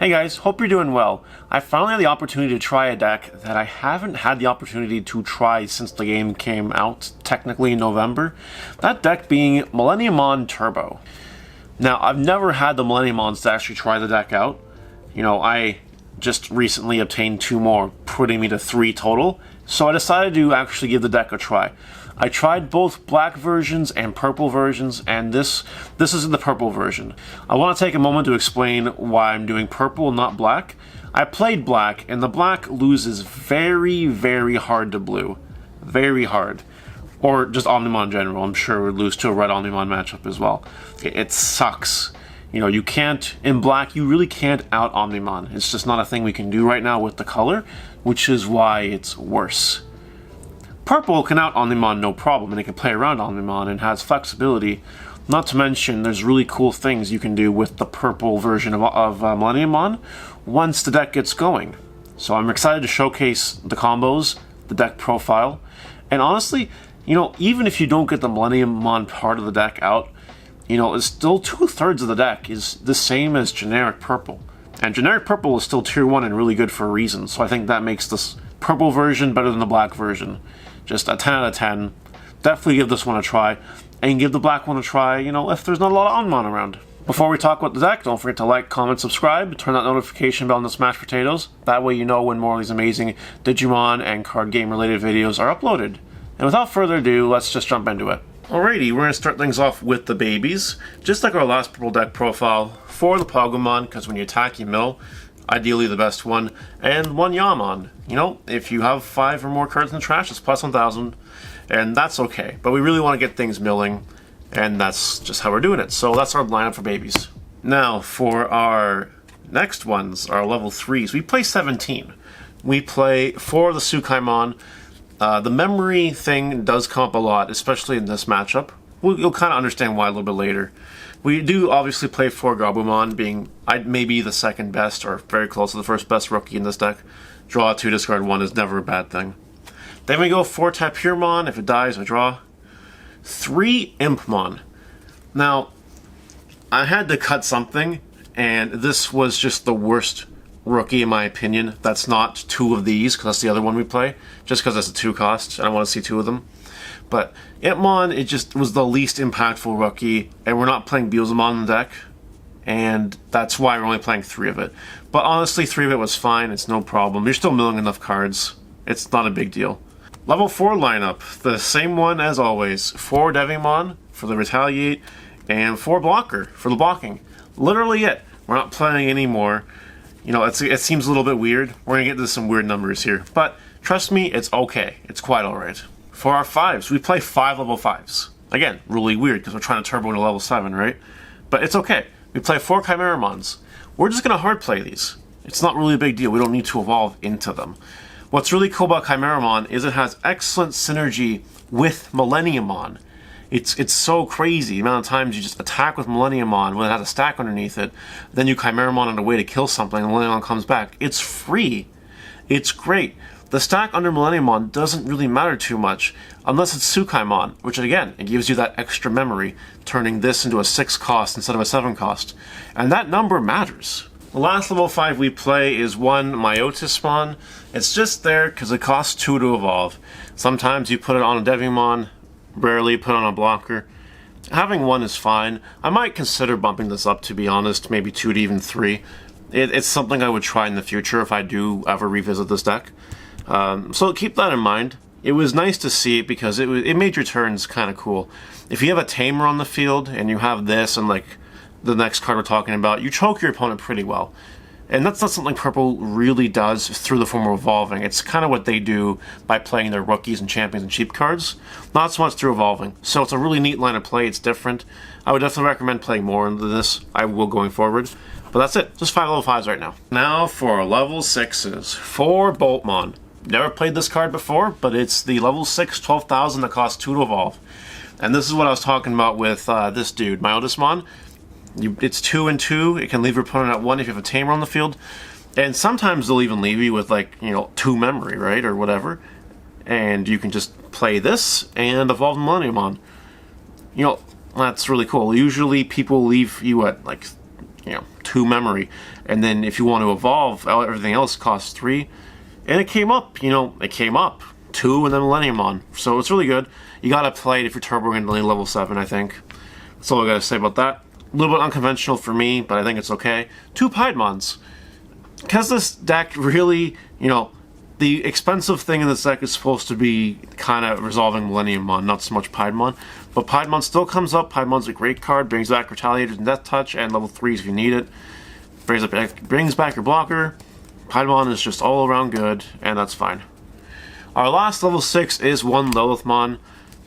Hey guys, hope you're doing well. I finally had the opportunity to try a deck that I haven't had the opportunity to try since the game came out, technically in November. That deck being Millenniummon Turbo. Now, I've never had the Millenniummons to actually try the deck out. You know, I just recently obtained 2 more, putting me to 3 total, so I decided to actually give the deck a try. I tried both black versions and purple versions, and this is the purple version. I want to take a moment to explain why I'm doing purple and not black. I played black, and the black loses very, very hard to blue. Very hard. Or just Omnimon in general. I'm sure it would lose to a red Omnimon matchup as well. It sucks. You know, you can't, in black, you really can't out Omnimon. It's just not a thing we can do right now with the color, which is why it's worse. Purple can out Omnimon no problem, and it can play around Omnimon and has flexibility. Not to mention, there's really cool things you can do with the purple version of Millenniummon once the deck gets going. So I'm excited to showcase the combos, the deck profile, and honestly, you know, even if you don't get the Millenniummon part of the deck out, you know, it's still 2/3 of the deck is the same as generic purple. And generic purple is still tier 1 and really good for a reason, so I think that makes this purple version better than the black version. Just a 10 out of 10. Definitely give this one a try, and give the black one a try, you know, if there's not a lot of Omnimon around. Before we talk about the deck, don't forget to like, comment, subscribe, turn that notification bell on the smashed potatoes. That way you know when more of these amazing Digimon and card game related videos are uploaded. And without further ado, let's just jump into it. Alrighty, we're going to start things off with the babies. Just like our last purple deck profile, for the Pogomon, because when you attack you mill, ideally the best one, and 1 Yammon. You know, if you have 5 or more cards in the trash, it's plus 1,000, and that's okay. But we really want to get things milling, and that's just how we're doing it. So that's our lineup for babies. Now, for our next ones, our level 3s, we play 17. We play 4 of the Tsukaimon. The memory thing does come up a lot, especially in this matchup. You'll kind of understand why a little bit later. We do obviously play 4 Gabumon, being maybe the second best, or very close to the first best rookie in this deck. Draw 2, discard 1 is never a bad thing. Then we go 4 Tapirmon. If it dies, I draw. 3 Impmon. Now, I had to cut something, and this was just the worst rookie in my opinion. That's not 2 of these, because that's the other one we play, just because that's a 2 cost, and I want to see 2 of them. But Impmon, it just was the least impactful rookie, and we're not playing Beelzemon in the deck, and that's why we're only playing 3 of it. But honestly, 3 of it was fine, it's no problem. You're still milling enough cards. It's not a big deal. Level 4 lineup, the same one as always. 4 Devimon for the Retaliate, and 4 Blocker for the blocking. Literally it. We're not playing anymore. You know, it seems a little bit weird. We're going to get into some weird numbers here. But trust me, it's okay. It's quite alright. For our 5s, we play 5 level 5s. Again, really weird because we're trying to turbo into level 7, right? But it's okay. We play 4 Chimeramons. We're just going to hard play these. It's not really a big deal. We don't need to evolve into them. What's really cool about Chimeramon is it has excellent synergy with Millenniummon. It's so crazy the amount of times you just attack with Millenniummon when it has a stack underneath it, then you Chimeramon on a way to kill something and Millenniummon comes back. It's free. It's great. The stack under Millenniummon doesn't really matter too much, unless it's Tsukaimon, which again, it gives you that extra memory, turning this into a 6 cost instead of a 7 cost. And that number matters. The last level 5 we play is 1 Myotismon. It's just there because it costs 2 to evolve. Sometimes you put it on a Devimon, rarely put it on a blocker. Having 1 is fine. I might consider bumping this up, to be honest, maybe 2 to even 3. It's something I would try in the future if I do ever revisit this deck. So keep that in mind. It was nice to see it because it made your turns kind of cool. If you have a Tamer on the field and you have this and like the next card we're talking about, you choke your opponent pretty well. And that's not something Purple really does through the form of evolving. It's kind of what they do by playing their rookies and champions and cheap cards. Not so much through evolving. So it's a really neat line of play. It's different. I would definitely recommend playing more into this. I will going forward. But that's it. Just 5 level 5s right now. Now for level 6s. 4 Boltmon. Never played this card before, but it's the level 6 12,000 that costs 2 to evolve. And this is what I was talking about with this dude, Myotismon. It's 2 and 2. It can leave your opponent at 1 if you have a Tamer on the field. And sometimes they'll even leave you with, like, you know, 2 memory, right? Or whatever. And you can just play this and evolve Millenniummon. You know, that's really cool. Usually people leave you at, like, you know, 2 memory. And then if you want to evolve, everything else costs 3. And it came up, you know, it came up. 2 and then Millenniummon. So it's really good. You gotta play it if you're turboing into level 7, I think. That's all I gotta say about that. A little bit unconventional for me, but I think it's okay. 2 Piedmons. Because this deck really, you know, the expensive thing in this deck is supposed to be kind of resolving Millenniummon, not so much Piedmon. But Piedmon still comes up. Piedmon's a great card, brings back Retaliators and Death Touch, and level 3s if you need it. Brings back your blocker. Piedmon is just all around good, and that's fine. Our last level 6 is 1 Lilithmon.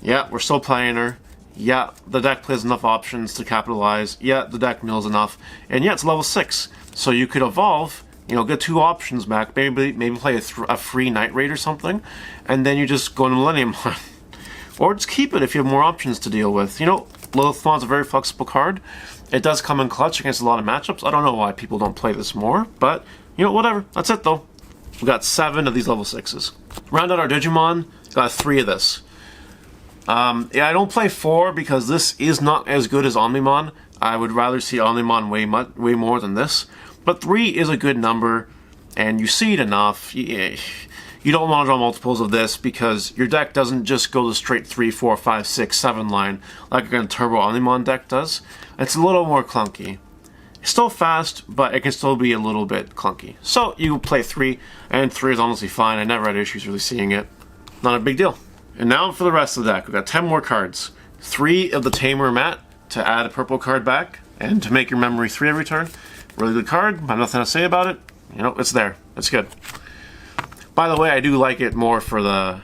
Yeah, we're still playing her. Yeah, the deck plays enough options to capitalize. Yeah, the deck mills enough. And yeah, it's level 6. So you could evolve, you know, get 2 options back, maybe play a free Night Raid or something, and then you just go into Millenniummon. Or just keep it if you have more options to deal with. You know, Lilithmon's a very flexible card. It does come in clutch against a lot of matchups. I don't know why people don't play this more, but, you know, whatever. That's it, though. We got 7 of these level 6s. Round out our Digimon, got 3 of this. Yeah, I don't play 4 because this is not as good as Omnimon. I would rather see Omnimon way more than this. But 3 is a good number, and you see it enough. You don't want to draw multiples of this because your deck doesn't just go the straight 3, 4, 5, 6, 7 line like a Turbo Omnimon deck does. It's a little more clunky. It's still fast, but it can still be a little bit clunky. So you play 3, and 3 is honestly fine. I never had issues really seeing it. Not a big deal. And now for the rest of the deck. We've got 10 more cards. 3 of the Tamer Mat to add a purple card back, and to make your memory 3 every turn. Really good card. I have nothing to say about it. You know, it's there. It's good. By the way, I do like it more for the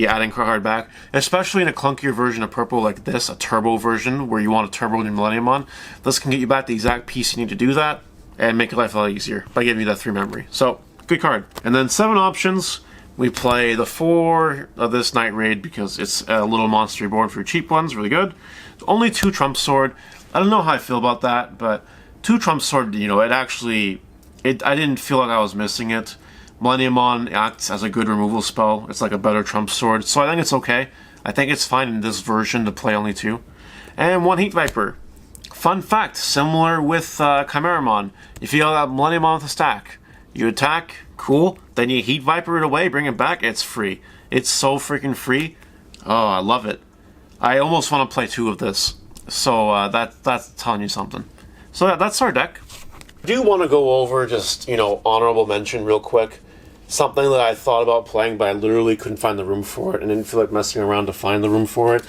adding card back, especially in a clunkier version of purple like this, a turbo version where you want a turbo in your Millenniummon. This can get you back the exact piece you need to do that and make your life a lot easier by giving you that 3 memory. So, good card. And then 7 options. We play the 4 of this Night Raid because it's a little monster reborn for your cheap ones. Really good. Only 2 Trump Sword. I don't know how I feel about that, but 2 Trump Sword, you know, I didn't feel like I was missing it. Millenniummon acts as a good removal spell. It's like a better Trump Sword, so I think it's okay. I think it's fine in this version to play only 2. And 1 Heat Viper. Fun fact, similar with Chimeramon. If you have Millenniummon with a stack, you attack, cool, then you Heat Viper it away, bring it back, it's free. It's so freaking free. Oh, I love it. I almost want to play 2 of this. So that's telling you something. So yeah, that's our deck. I do want to go over just, you know, honorable mention real quick. Something that I thought about playing, but I literally couldn't find the room for it and didn't feel like messing around to find the room for it,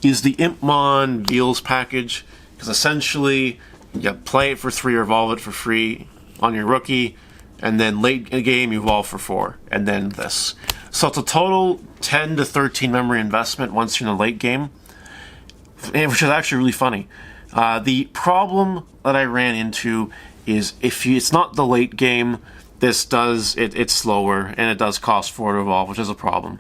is the Impmon Beals package. Because essentially, you play it for 3 or evolve it for free on your rookie, and then late in the game you evolve for 4, and then this. So it's a total 10 to 13 memory investment once you're in the late game, which is actually really funny. The problem that I ran into is it's not the late game, it's slower, and it does cost 4 to evolve, which is a problem.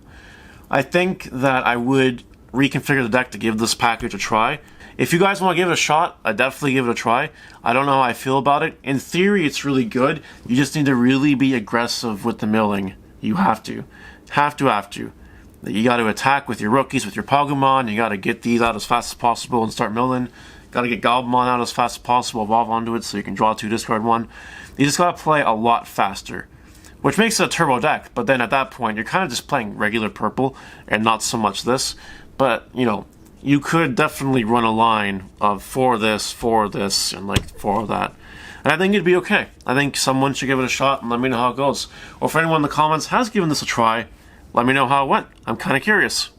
I think that I would reconfigure the deck to give this package a try. If you guys want to give it a shot, I definitely give it a try. I don't know how I feel about it. In theory, it's really good. You just need to really be aggressive with the milling. You have to. Have to. You got to attack with your rookies, with your Pokemon. You got to get these out as fast as possible and start milling. Got to get Gobblemon out as fast as possible, evolve onto it so you can draw 2, discard 1. You just got to play a lot faster, which makes it a turbo deck. But then at that point, you're kind of just playing regular purple and not so much this. But, you know, you could definitely run a line of 4 this, and like 4 of that. And I think it'd be okay. I think someone should give it a shot and let me know how it goes. Or if anyone in the comments has given this a try, let me know how it went. I'm kind of curious.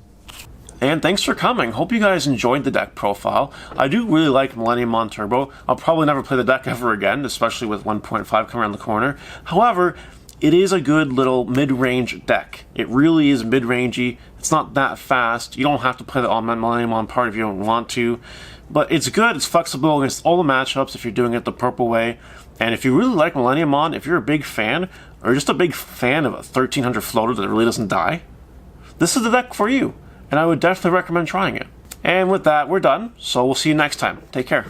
And thanks for coming. Hope you guys enjoyed the deck profile. I do really like Millenniummon Turbo. I'll probably never play the deck ever again, especially with 1.5 coming around the corner. However, it is a good little mid-range deck. It really is mid-rangey. It's not that fast. You don't have to play the Millenniummon part if you don't want to. But it's good. It's flexible against all the matchups if you're doing it the purple way. And if you really like Millenniummon, if you're a big fan, or just a big fan of a 1300 floater that really doesn't die, this is the deck for you. And I would definitely recommend trying it. And with that, we're done. So we'll see you next time. Take care.